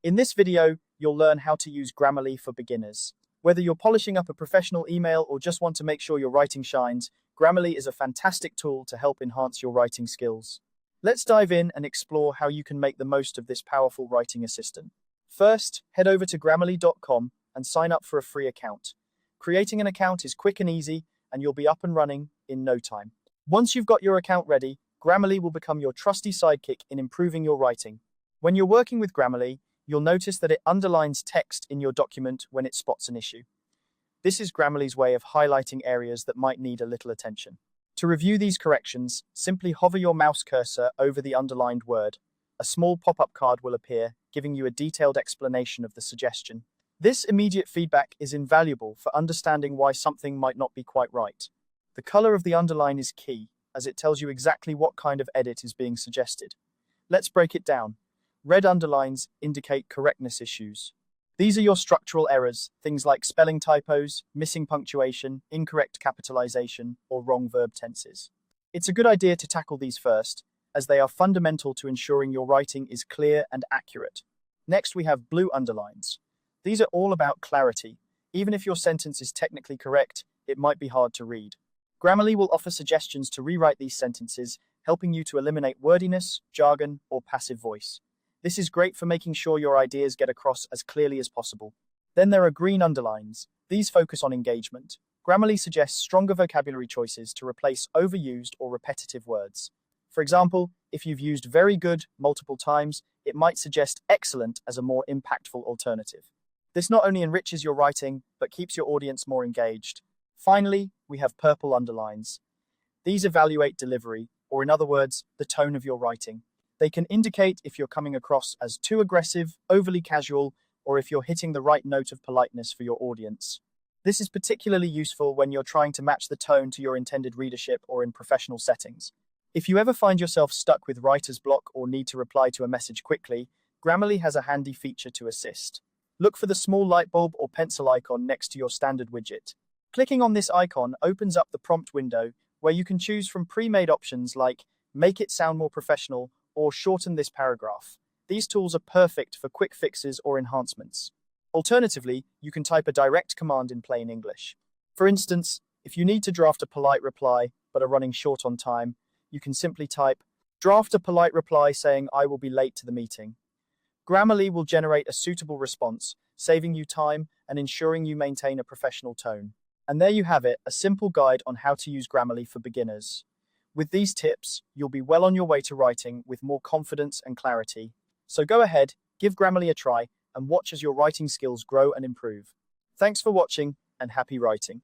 In this video, you'll learn how to use Grammarly for beginners. Whether you're polishing up a professional email or just want to make sure your writing shines, Grammarly is a fantastic tool to help enhance your writing skills. Let's dive in and explore how you can make the most of this powerful writing assistant. First, head over to grammarly.com and sign up for a free account. Creating an account is quick and easy, and you'll be up and running in no time. Once you've got your account ready, Grammarly will become your trusty sidekick in improving your writing. When you're working with Grammarly, you'll notice that it underlines text in your document when it spots an issue. This is Grammarly's way of highlighting areas that might need a little attention. To review these corrections, simply hover your mouse cursor over the underlined word. A small pop-up card will appear, giving you a detailed explanation of the suggestion. This immediate feedback is invaluable for understanding why something might not be quite right. The color of the underline is key, as it tells you exactly what kind of edit is being suggested. Let's break it down. Red underlines indicate correctness issues. These are your structural errors, things like spelling typos, missing punctuation, incorrect capitalization, or wrong verb tenses. It's a good idea to tackle these first, as they are fundamental to ensuring your writing is clear and accurate. Next, we have blue underlines. These are all about clarity. Even if your sentence is technically correct, it might be hard to read. Grammarly will offer suggestions to rewrite these sentences, helping you to eliminate wordiness, jargon, or passive voice. This is great for making sure your ideas get across as clearly as possible. Then there are green underlines. These focus on engagement. Grammarly suggests stronger vocabulary choices to replace overused or repetitive words. For example, if you've used very good multiple times, it might suggest excellent as a more impactful alternative. This not only enriches your writing, but keeps your audience more engaged. Finally, we have purple underlines. These evaluate delivery, or in other words, the tone of your writing. They can indicate if you're coming across as too aggressive, overly casual, or if you're hitting the right note of politeness for your audience. This is particularly useful when you're trying to match the tone to your intended readership or in professional settings. If you ever find yourself stuck with writer's block or need to reply to a message quickly, Grammarly has a handy feature to assist. Look for the small light bulb or pencil icon next to your standard widget. Clicking on this icon opens up the prompt window, where you can choose from pre-made options like make it sound more professional or shorten this paragraph. These tools are perfect for quick fixes or enhancements. Alternatively, you can type a direct command in plain English. For instance, if you need to draft a polite reply but are running short on time, you can simply type, "Draft a polite reply saying I will be late to the meeting." Grammarly will generate a suitable response, saving you time and ensuring you maintain a professional tone. And there you have it, a simple guide on how to use Grammarly for beginners. With these tips, you'll be well on your way to writing with more confidence and clarity. So go ahead, give Grammarly a try, and watch as your writing skills grow and improve. Thanks for watching, and happy writing.